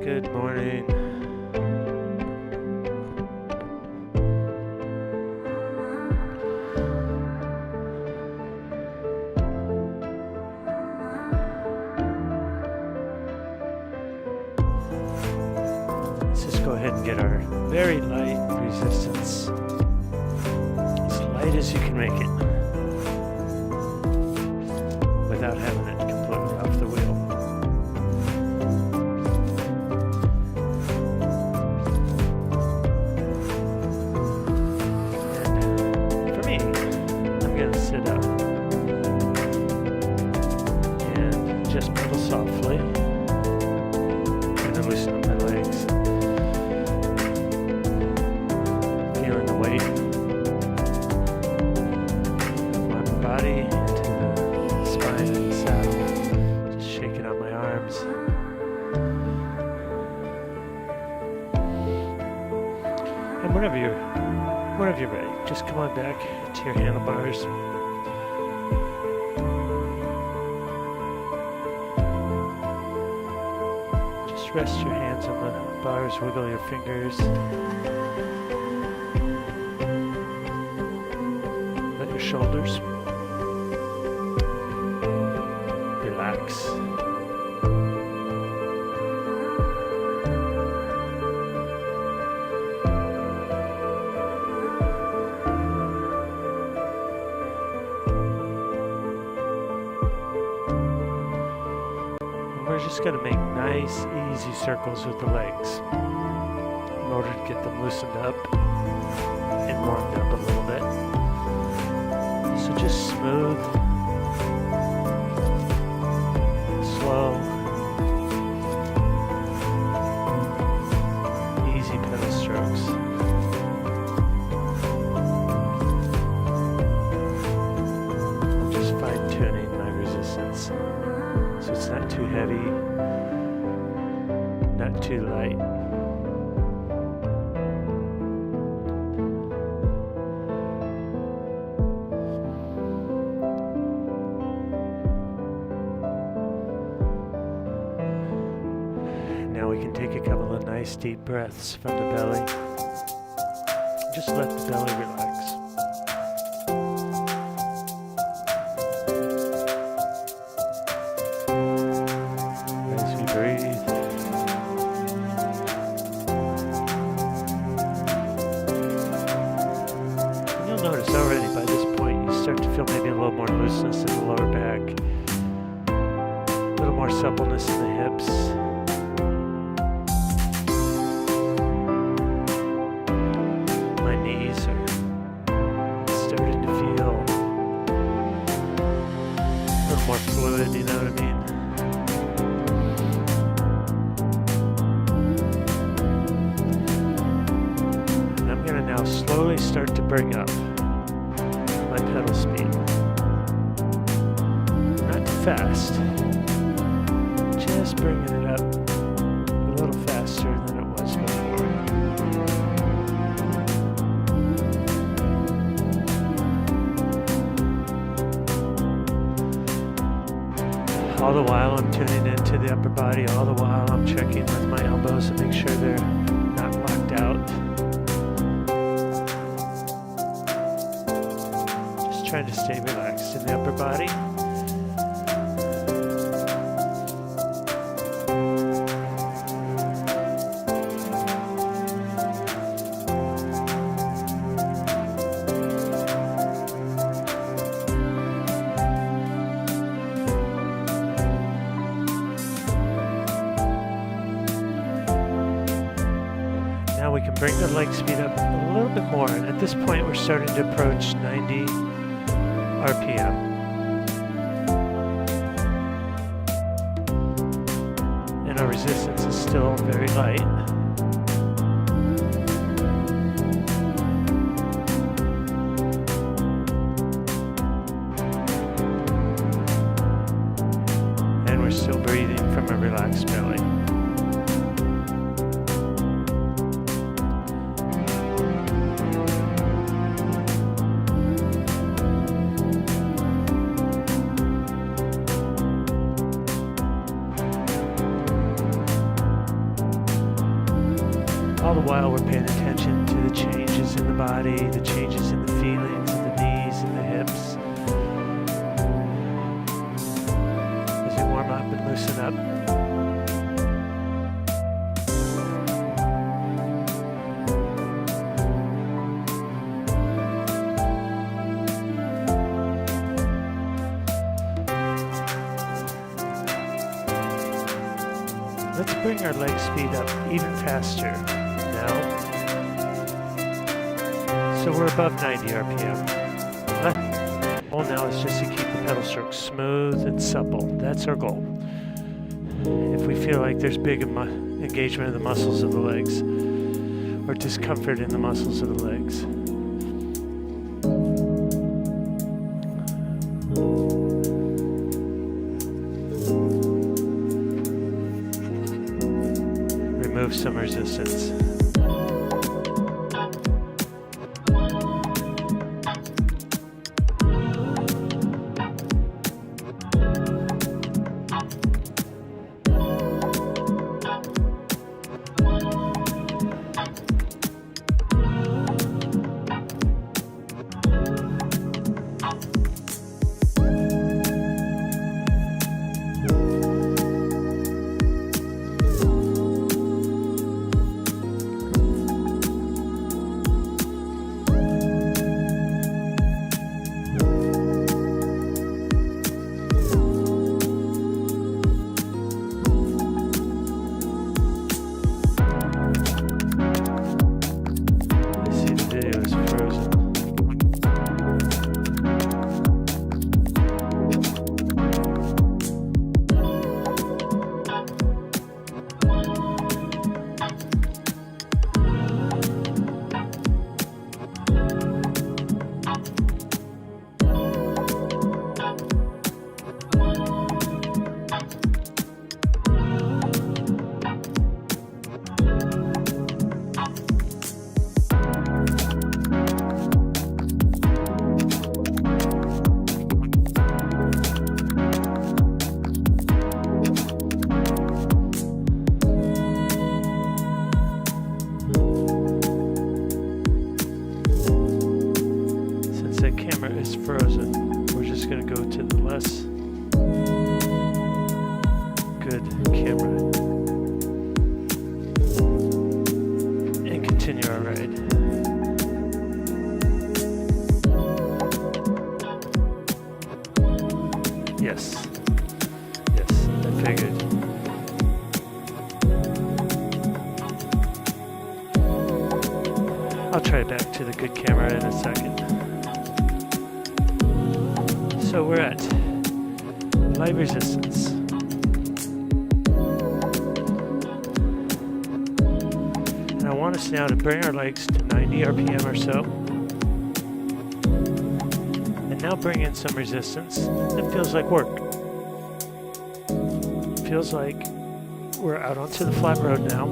Good morning. Let's just go ahead and get our very light resistance, as light as you can make it, without having it completely off the wheel. And for me, I'm going to sit up and just pedal softly. I'm going to loosen up my legs, feeling the weight of my body into the spine and the saddle, just shaking out my arms. And whenever you're ready, just come on back to your handlebars. Just rest your hands on the bars, wiggle your fingers. Let your shoulders relax. We're just going to make nice, easy circles with the legs in order to get them loosened up and warmed up a little bit. So just smooth, slow, easy pedal strokes. Just fine-tuning my resistance. So it's not too heavy, not too light. Now we can take a couple of nice deep breaths from the belly. Just let the belly relax. Breathe. And you'll notice already by this point you start to feel maybe a little more looseness in the lower back, a little more suppleness in the hips. My knees are starting to feel a little more fluid, you know what I mean? Now slowly start to bring up my pedal speed. Not too fast, just bringing it up a little faster than it was before. All the while I'm tuning into the upper body, all the while I'm checking with my elbows to make sure they're not locked out. Trying to stay relaxed in the upper body. Now we can bring the leg speed up a little bit more, and at this point we're starting to approach 90 RPM. And our resistance is still very light. And we're still breathing from a relaxed belly. while we're paying attention to the changes in the body, the changes in the feelings in the knees and the hips. As you warm up and loosen up. Let's bring our leg speed up even faster now. So we're above 90 RPM. The goal now is just to keep the pedal stroke smooth and supple. That's our goal. If we feel like there's big engagement in the muscles of the legs or discomfort in the muscles of the legs, remove some resistance. Is frozen. We're just going to go to the less good camera and continue our ride. Yes, I figured. I'll try back to the good camera in a second. So we're at light resistance. And I want us now to bring our legs to 90 RPM or so. And now bring in some resistance. It feels like work. It feels like we're out onto the flat road now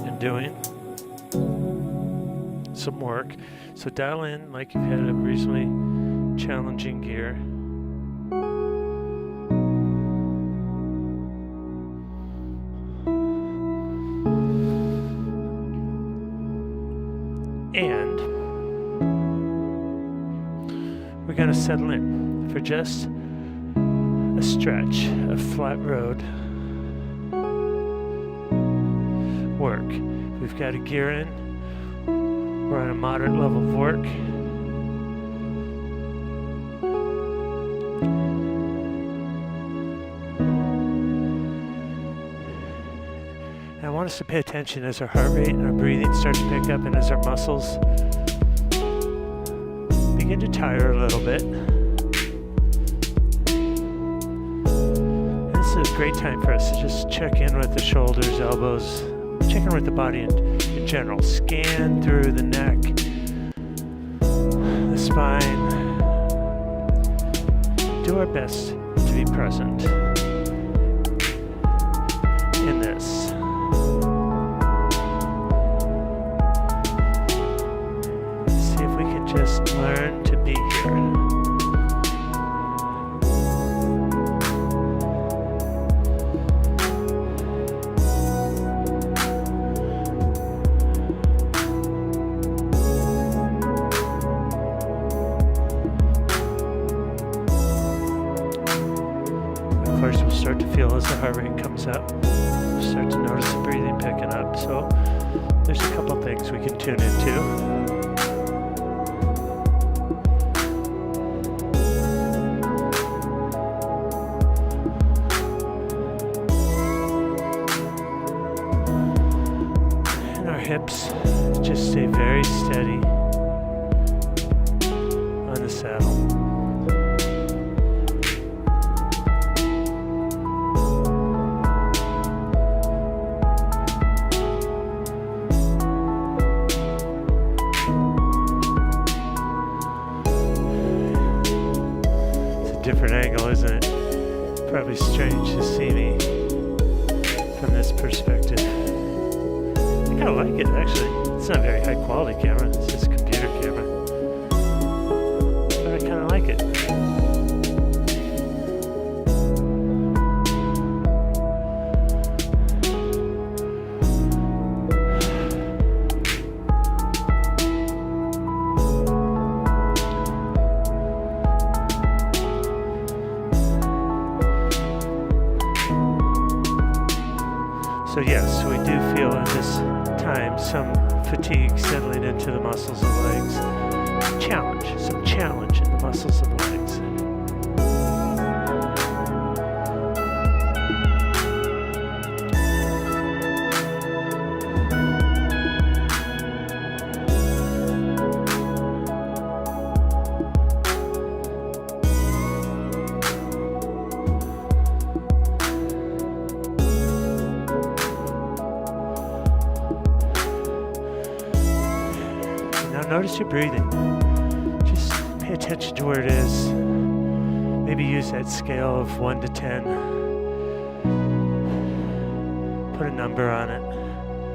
and doing some work. So dial in like you've had a reasonably challenging gear. And we're going to settle in for just a stretch of flat road work. We've got a gear in. We're on a moderate level of work. I want us to pay attention as our heart rate and our breathing starts to pick up and as our muscles begin to tire a little bit. And this is a great time for us to just check in with the shoulders, elbows, check in with the body in general. Scan through the neck, the spine. Do our best to be present in this. Just learn to be here. start to feel as the heart rate comes up. You'll start to notice the breathing picking up. So there's a couple things we can tune into. Hips just stay very steady on the saddle. It's a different angle, isn't it? Probably strange to see me from this perspective. I like it, actually. It's not a very high quality camera, it's just a computer camera. But I kind of like it. So yes, we do feel in this time some fatigue settling into the muscles of the legs. Some challenge in the muscles of the legs. Notice your breathing. Just pay attention to where it is. Maybe use that scale of 1 to 10. Put a number on it.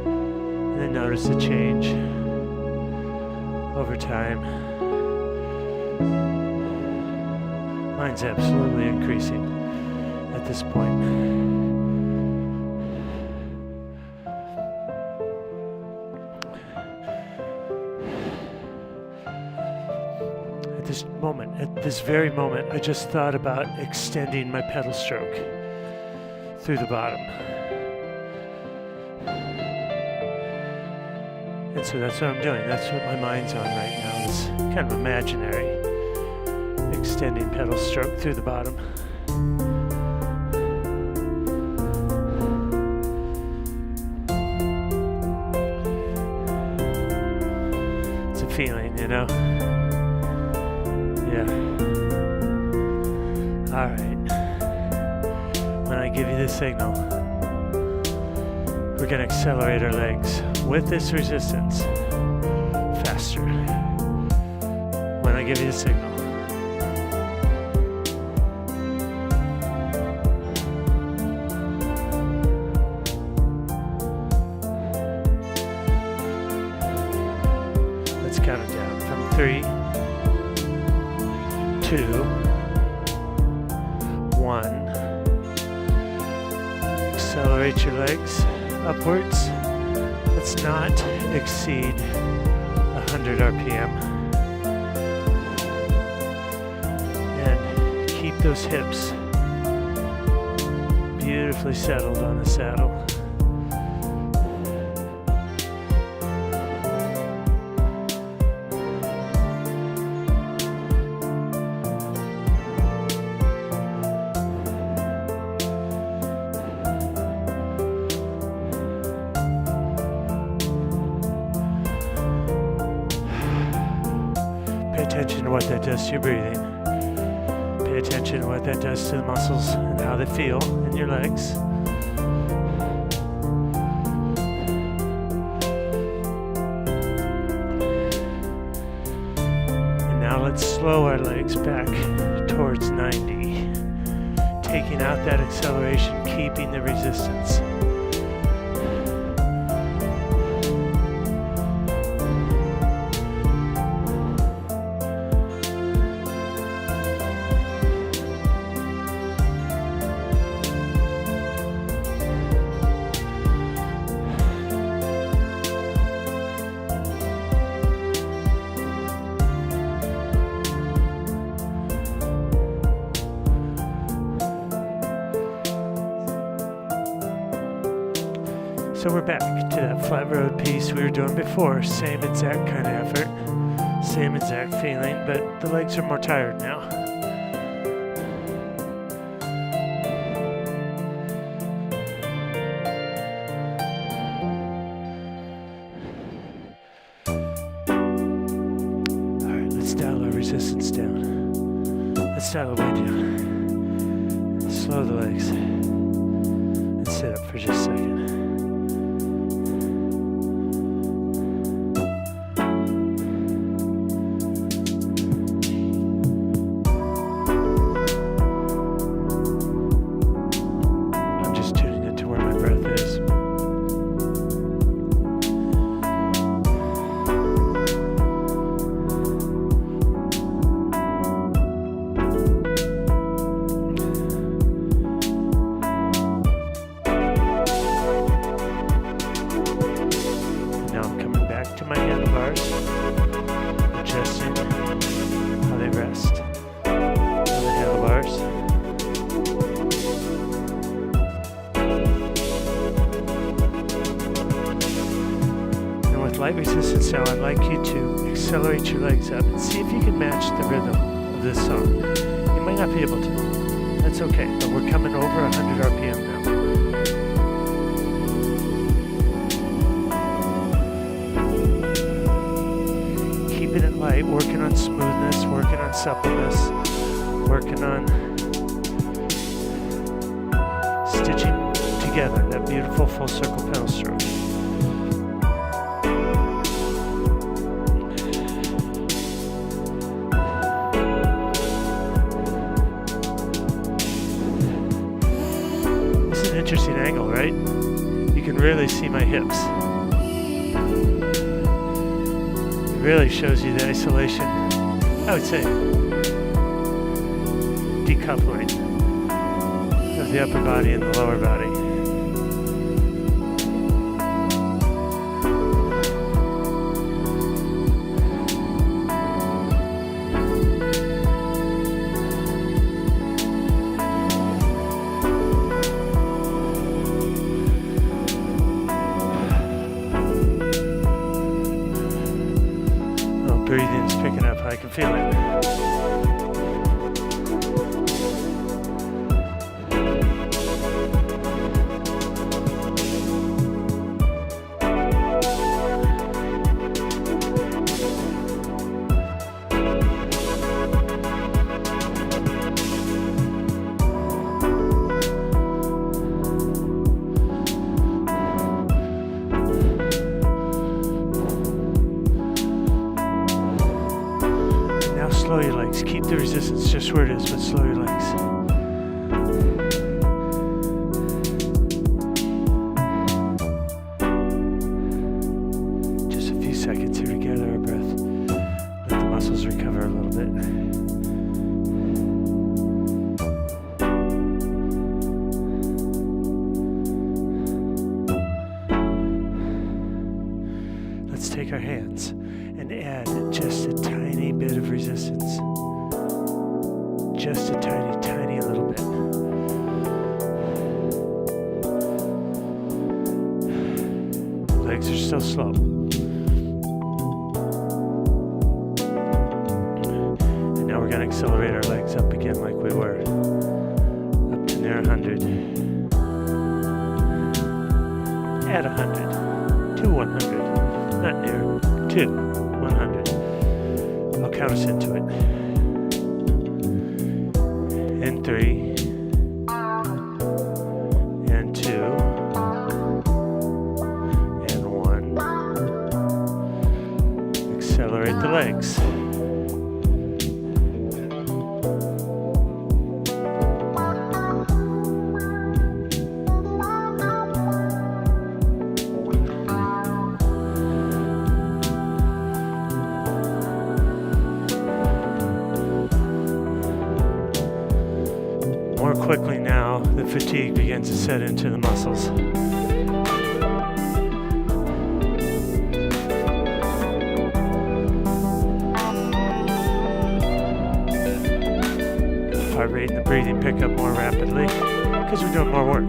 And then notice the change over time. Mine's absolutely increasing at this point. At this very moment, I just thought about extending my pedal stroke through the bottom. And so that's what I'm doing. That's what my mind's on right now, this kind of imaginary extending pedal stroke through the bottom. It's a feeling, you know? Yeah. All right. When I give you the signal, we're going to accelerate our legs with this resistance faster. When I give you the signal. Let's count it down from 3, 2, 1. Accelerate your legs upwards. Let's not exceed 100 RPM. And keep those hips beautifully settled on the saddle. Pay attention to what that does to your breathing. Pay attention to what that does to the muscles and how they feel in your legs. And now let's slow our legs back towards 90. Taking out that acceleration, keeping the resistance. So we're back to that flat road piece we were doing before. Same exact kind of effort, same exact feeling, but the legs are more tired now. Alright, let's dial our resistance down. Let's dial it way down. Slow the legs. And sit up for just a second. Light resistance now, I'd like you to accelerate your legs up and see if you can match the rhythm of this song. You might not be able to. That's okay, but we're coming over 100 RPM now. Keeping it light, working on smoothness, working on suppleness, working on stitching together that beautiful full circle pedal stroke. Interesting angle, right? You can really see my hips. It really shows you the isolation, I would say, decoupling of the upper body and the lower body. Breathing's picking up, I can feel it. Slow your legs. Keep the resistance just where it is, but slow your legs. Just a few seconds here to gather our breath. Let the muscles recover a little bit. Let's take our hands and add just a tiny bit of resistance. Just a tiny, tiny little bit. Legs are still slow. And now we're going to accelerate our legs up again like we were. Up to near 100. At 100. To 100. Not near. To 100. I'll count us into it. And 3. And 2. And 1. Accelerate the legs. More quickly now, the fatigue begins to set into the muscles. The heart rate and the breathing pick up more rapidly because we're doing more work.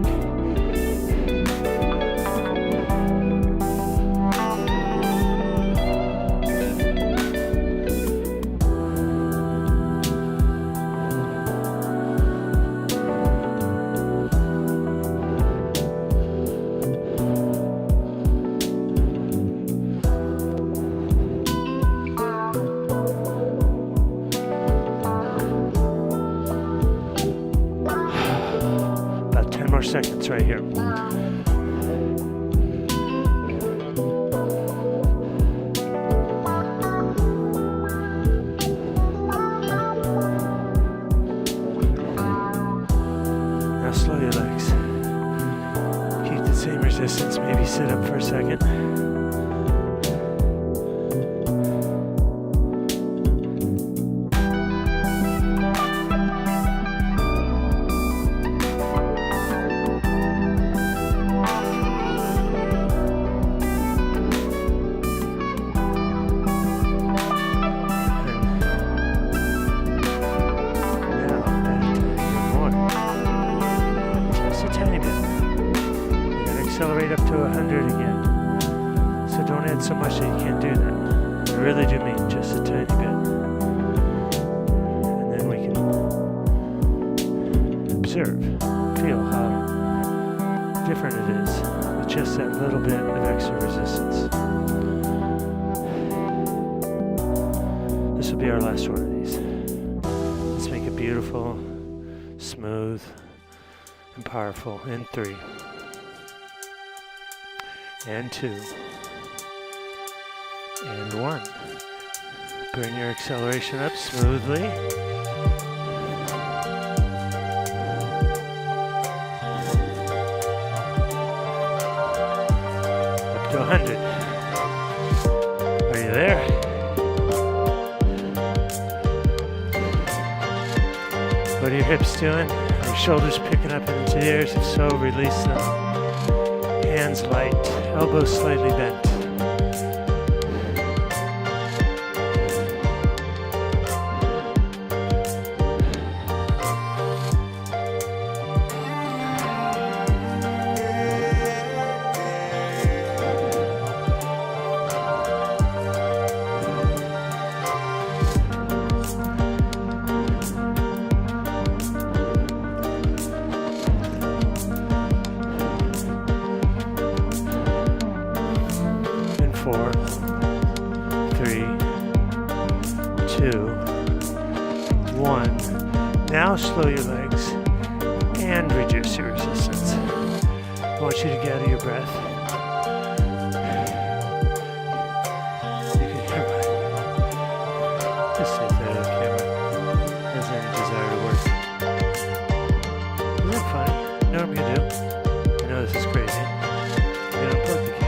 seconds right here. Now slow your legs. Keep the same resistance. Maybe sit up for a second. Accelerate up to 100 again. So don't add so much that you can't do that. I really do mean just a tiny bit. And then we can observe, feel how different it is with just that little bit of extra resistance. This will be our last one of these. Let's make it beautiful, smooth, and powerful in 3. And 2, and 1. Bring your acceleration up smoothly. Up to 100. Are you there? What are your hips doing? Are your shoulders picking up into the ears? If so, release them. Hands light, elbows slightly bent. Four, 3, 2, 1. Now slow your legs and reduce your resistance. I want you to gather your breath. You can hear my... Just say that to the camera. Has any desire to work? Isn't that funny? You know what I'm going to do? I know this is crazy. I'm going to unplug the camera.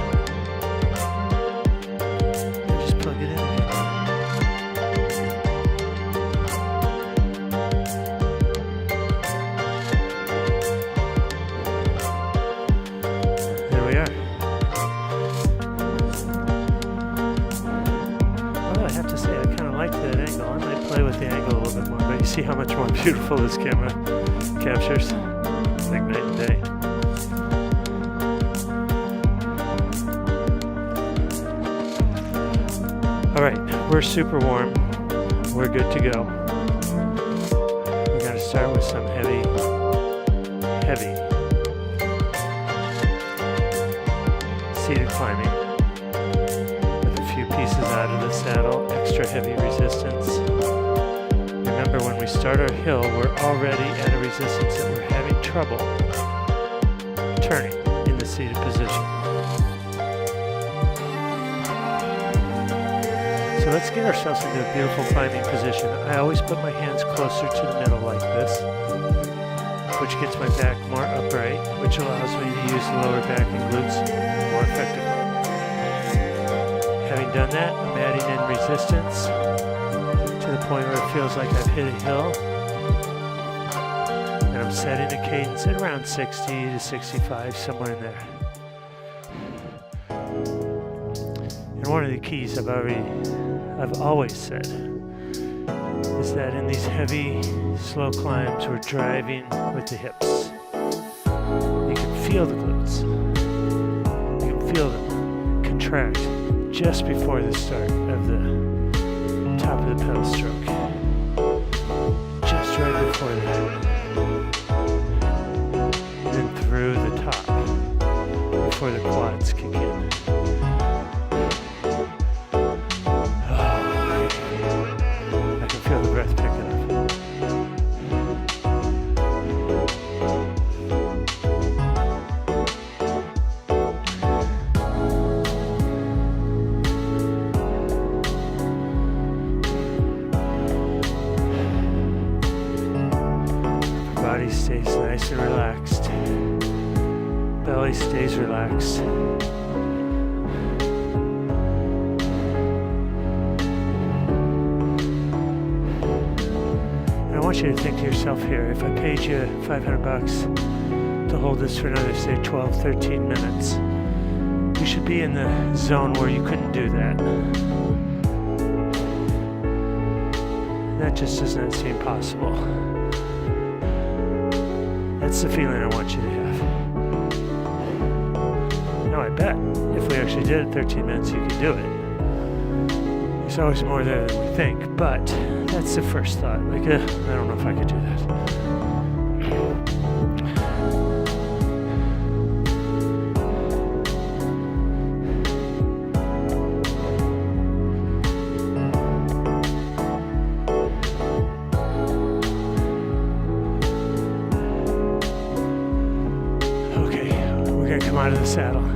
See how much more beautiful this camera captures? It's like night and day. Alright, we're super warm. We're good to go. We're going to start with some heavy seated climbing with a few pieces out of the saddle, extra heavy resistance. Remember, when we start our hill, we're already at a resistance that we're having trouble turning in the seated position. So let's get ourselves into a beautiful climbing position. I always put my hands closer to the middle like this, which gets my back more upright, which allows me to use the lower back and glutes more effectively. Having done that, I'm adding in resistance to the point where it feels like I've hit a hill, and I'm setting a cadence at around 60 to 65, somewhere in there. And one of the keys I've always said is that in these heavy, slow climbs, we're driving with the hips. You can feel the glutes. You can feel them contract just before the start of the top of the pedal stroke. Just right before that. Then through the top before the quads kick in. I can feel the breath picking up. body stays nice and relaxed. Belly stays relaxed. And I want you to think to yourself here, if I paid you $500 to hold this for another, say, 12, 13 minutes, you should be in the zone where you couldn't do that. That just does not seem possible. That's the feeling I want you to have. Now I bet if we actually did it 13 minutes, you could do it. There's always more there than we think, but that's the first thought. Like, I don't know if I could do that. Out of the saddle.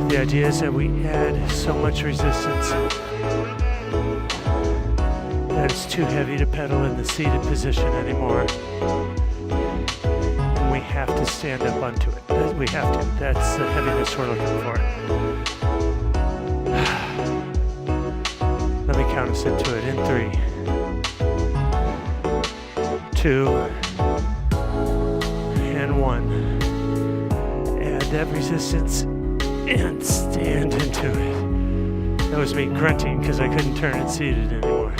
The idea is that we add so much resistance that it's too heavy to pedal in the seated position anymore. And we have to stand up onto it. We have to. That's the heaviness we're looking for. Let me count us into it in 3, 2, and 1. That resistance and stand into it. That was me grunting because I couldn't turn it seated anymore.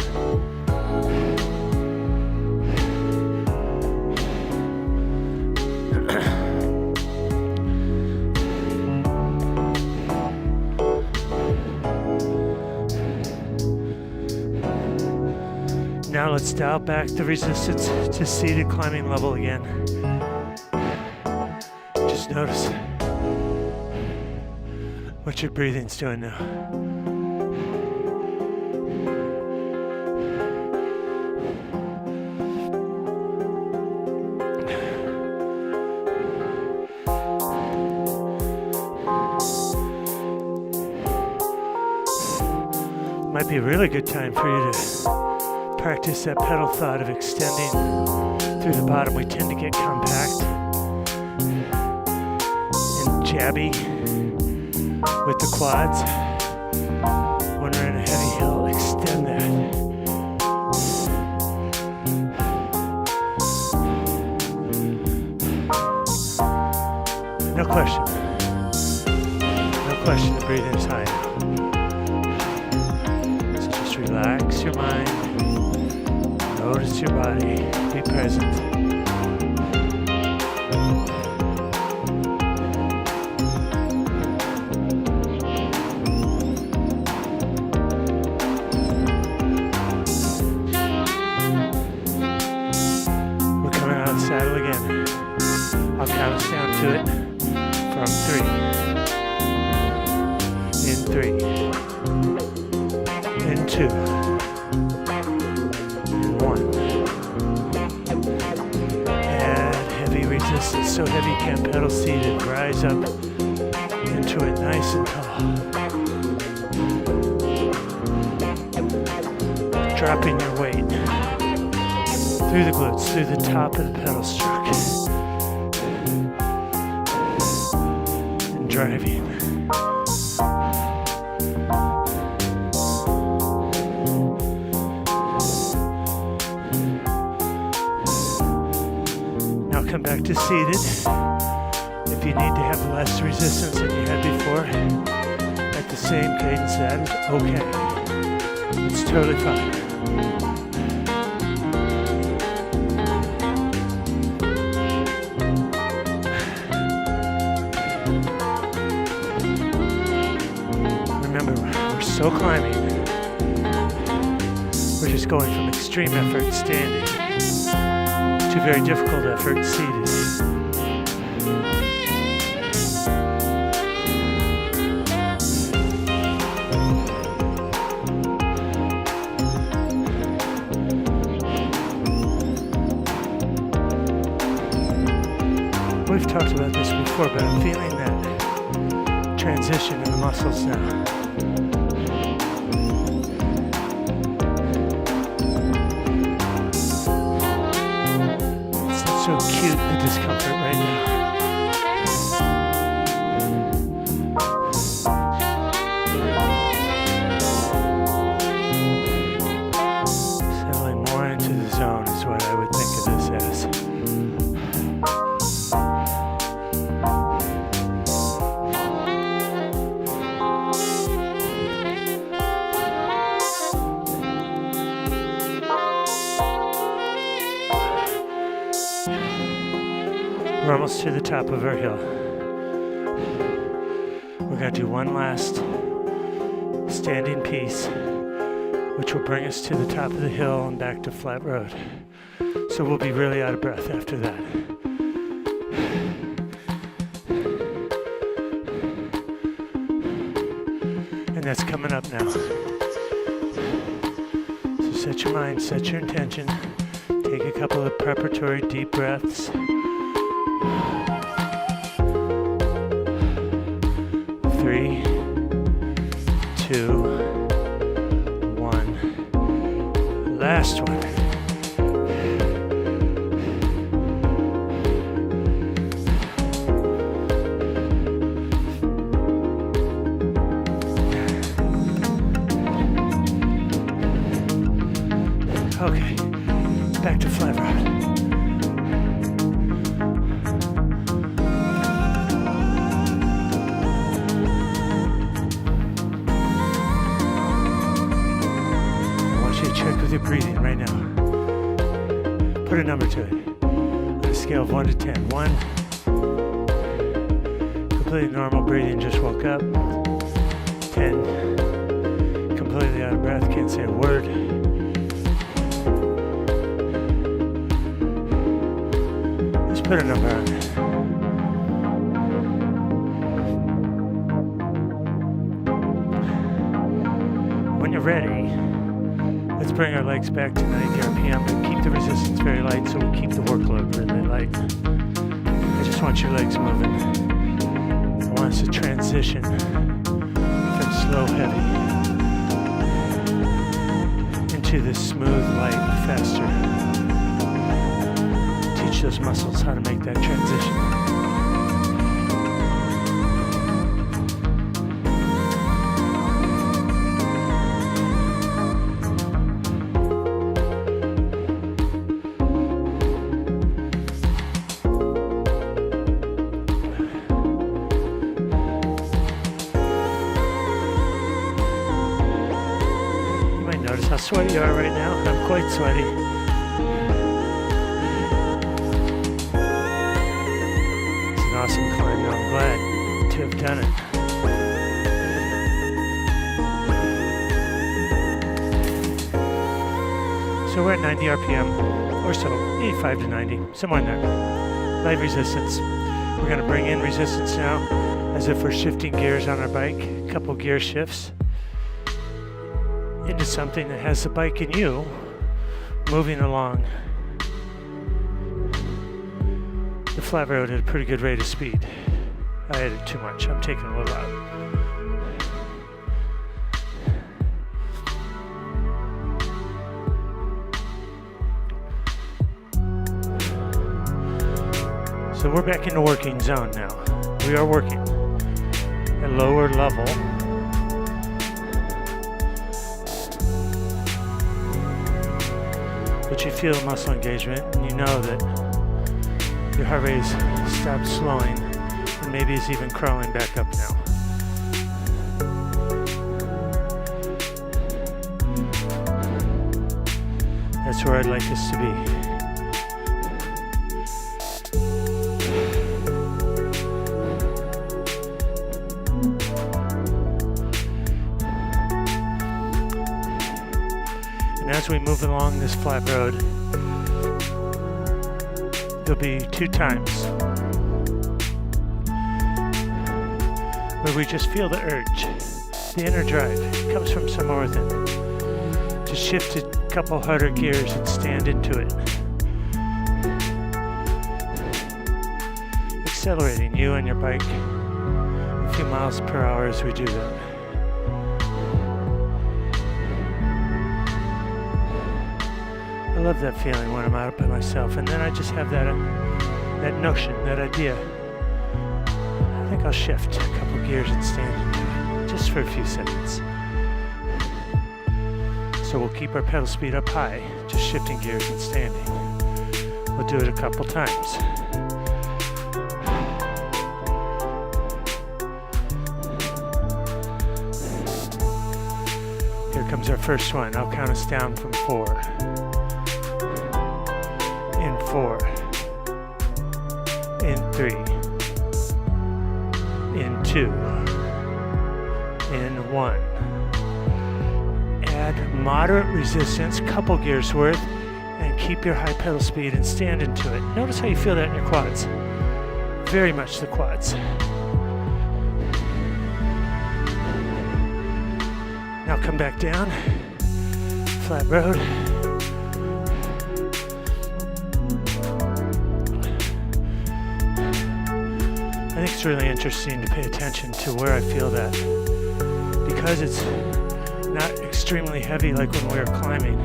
Now let's dial back the resistance to seated climbing level again. Just notice what your breathing's doing now. Might be a really good time for you to practice that pedal thought of extending through the bottom. We tend to get compact and jabby with the quads. When we're in a heavy hill, extend that. No question. No question the breathing is high now. So just relax your mind. Notice your body. Be present. Saddle again. I'll count us down to it from 3. In 3. In 2. In 1. Add heavy resistance, so heavy you can't pedal seated. Rise up into it nice and tall. Dropping your weight through the glutes, through the top of the pedal stroke, and driving. Now come back to seated. If you need to have less resistance than you had before, at the same cadence, that is okay. It's totally fine. So climbing, we're just going from extreme effort standing to very difficult effort seated. We've talked about this before, but I'm feeling that transition in the muscles now. compute the discomfort right now. Settling more into the zone is what I would think of this as. We're almost to the top of our hill. We're going to do one last standing piece, which will bring us to the top of the hill and back to flat road. So we'll be really out of breath after that. And that's coming up now. So set your mind, set your intention. Take a couple of preparatory deep breaths. 3, 2, 1. Last one. Okay, back to flat road. Check with your breathing right now. Put a number to it. On a scale of 1 to 10. 1, completely normal breathing, just woke up. 10, completely out of breath, can't say a word. Let's put a number on it. When you're ready, let's bring our legs back to 90 RPM, but keep the resistance very light so we keep the workload really light. I just want your legs moving. I want us to transition from slow, heavy into this smooth, light, faster. Teach those muscles how to make that transition. Notice how sweaty you are right now. I'm quite sweaty. It's an awesome climb, and I'm glad to have done it. So we're at 90 RPM, or so, 85 to 90, somewhere in there. Light resistance. We're going to bring in resistance now, as if we're shifting gears on our bike. A couple gear shifts into something that has the bike and you moving along the flat road at a pretty good rate of speed. I added too much. I'm taking a little out. So we're back in the working zone now. We are working at lower level. But you feel muscle engagement, and you know that your heart rate has stopped slowing, and maybe it's even crawling back up now. That's where I'd like us to be. And as we move along this flat road, there'll be 2 times where we just feel the urge, the inner drive. It comes from somewhere within. To shift a couple harder gears and stand into it. Accelerating you and your bike a few miles per hour as we do that. I love that feeling when I'm out by myself, and then I just have that that notion, that idea, I think I'll shift a couple gears and stand into it, just for a few seconds. So we'll keep our pedal speed up high, just shifting gears and standing. We'll do it a couple times. Here comes our first one. I'll count us down from 4. In 4. In 3. In 2. In 1. Add moderate resistance, couple gears worth, and keep your high pedal speed and stand into it. Notice how you feel that in your quads. Very much the quads. Now come back down, flat road. I think it's really interesting to pay attention to where I feel that, because it's not extremely heavy like when we were climbing.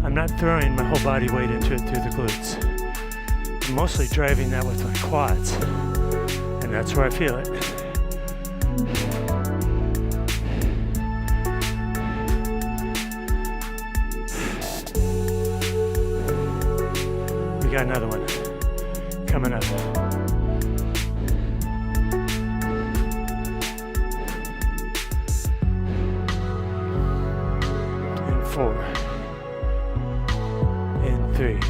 I'm not throwing my whole body weight into it through the glutes. I'm mostly driving that with my quads, and that's where I feel it. We got another one coming up. In 4. In 3.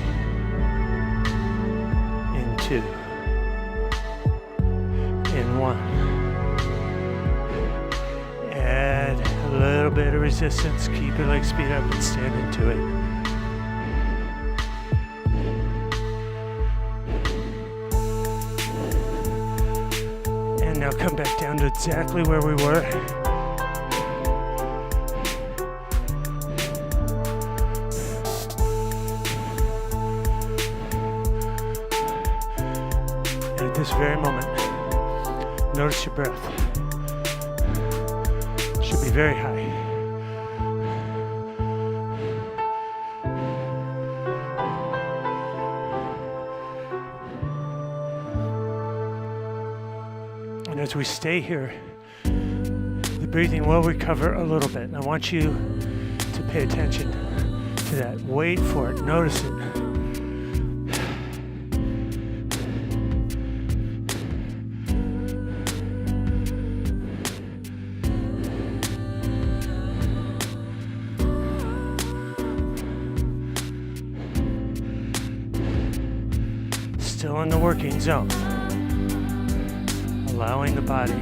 In 2. In 1. Add a little bit of resistance. Keep your leg speed up and stand into it. Now come back down to exactly where we were. And at this very moment, notice your breath. It should be very high. And as we stay here, the breathing will recover a little bit. And I want you to pay attention to that. Wait for it. Notice it. Still in the working zone. Allowing the body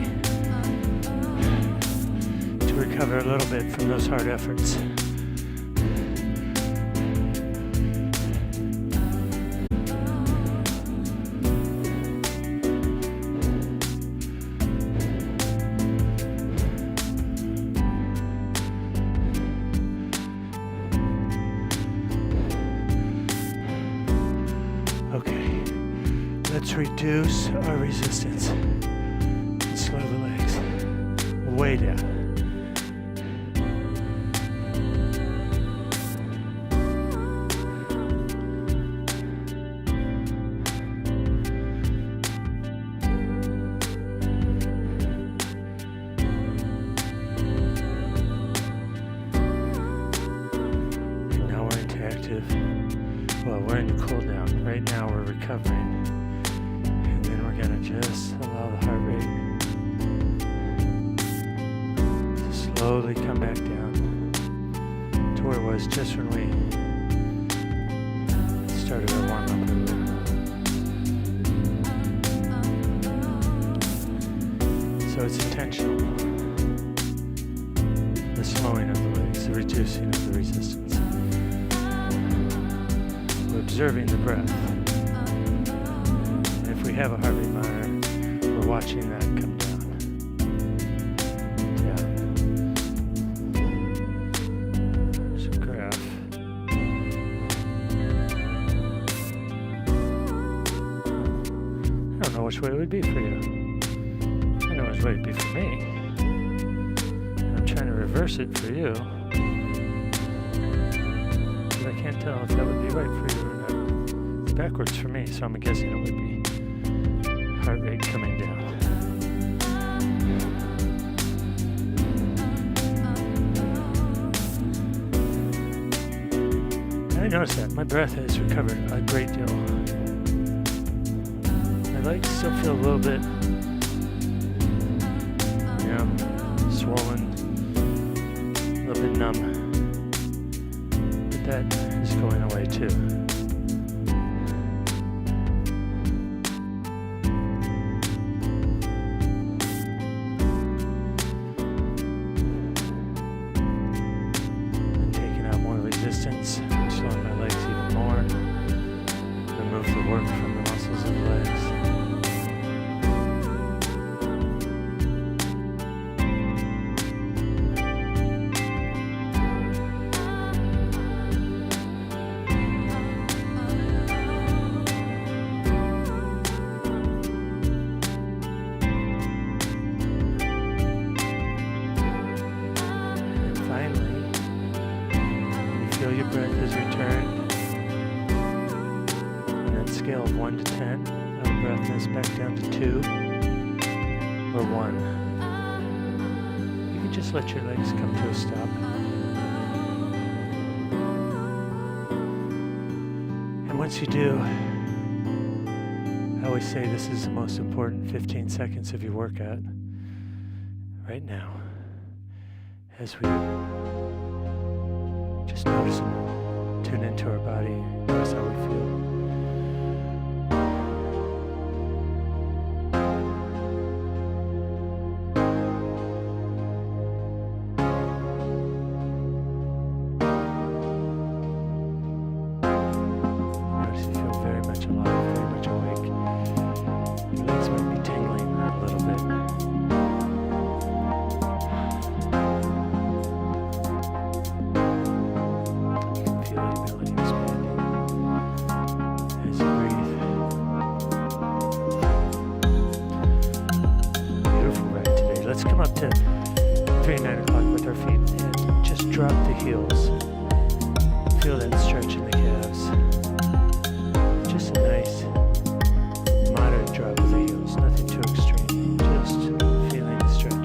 to recover a little bit from those hard efforts. Okay, let's reduce our resistance. Slow the legs way down. And now we're into active. Well, we're into cool down. Right now we're recovering. And then we're gonna just allow the heart rate slowly come back down to where it was just when we started our warm-up earlier. So it's intentional. The slowing of the legs, the reducing of the resistance. We're observing the breath. And if we have a heart rate monitor, we're watching that come down. Which way it would be for you. I know which way it'd be for me. I'm trying to reverse it for you. But I can't tell if that would be right for you or not. It's backwards for me, so I'm guessing it would be. heart rate coming down. And I noticed that my breath has recovered a great deal. My legs still feel a little bit, swollen, a little bit numb, but that is going away too. And taking out more resistance, slowing my legs even more, remove the work from the muscles of the legs. Feel your breath has returned. On that scale of 1 to 10, out of breathness back down to 2 or 1. You can just let your legs come to a stop. And once you do, I always say this is the most important 15 seconds of your workout. Right now, as we just notice and tune into our body, notice how we feel. Notice you feel very much alive, very much awake. Your legs might be tingling a little bit. Let's come up to 3 and 9 o'clock with our feet and just drop the heels. Feel that stretch in the calves. Just a nice, moderate drop of the heels, nothing too extreme, just feeling the stretch.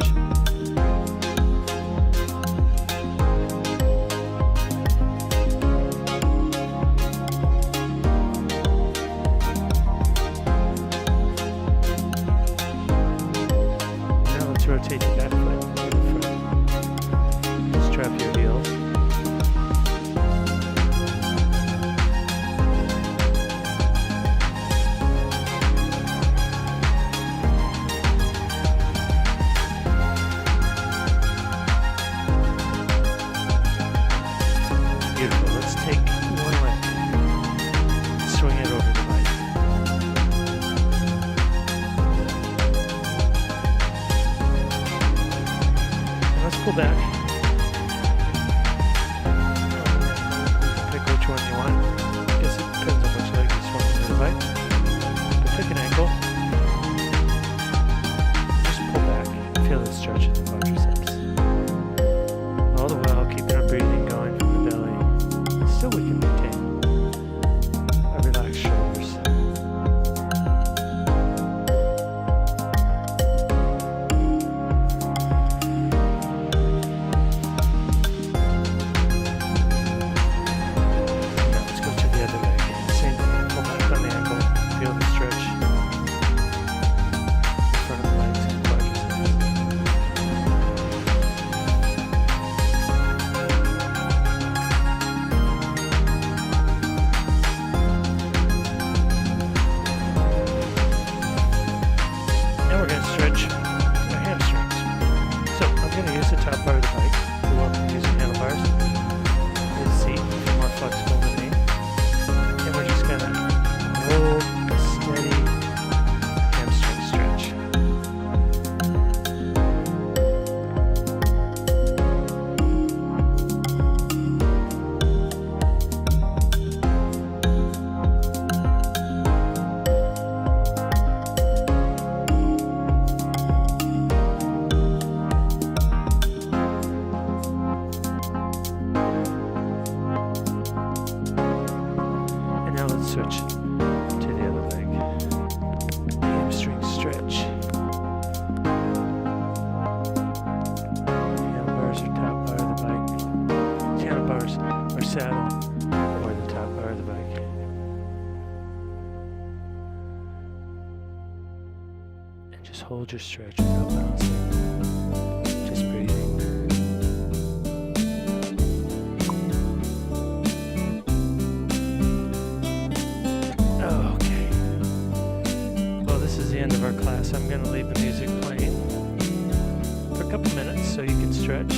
Rotate the back foot to the front. Just drop your heels. Beautiful. Let's take one leg. Swing it over the bike. Let's pull back. Pick which one you want. I guess it depends on which leg you swung into the bike. But pick an ankle. Just pull back. Feel the stretch in the quadriceps. All the while keeping our breathing going from the belly. So we can maintain our relaxed shoulders. Top part of the bike. You're welcome to using handlebars. The seat is more flexible than me. And we're just gonna hold a steady hamstring stretch. Switch to the other leg. Hamstring stretch. hold your stretch without bouncing. Just breathing. Okay. Well, this is the end of our class. I'm going to leave the music playing for a couple minutes so you can stretch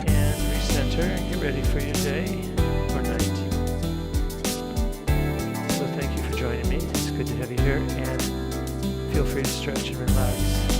and recenter and get ready for your day or night. So thank you for joining me. It's good to have you here, and feel free to stretch and relax.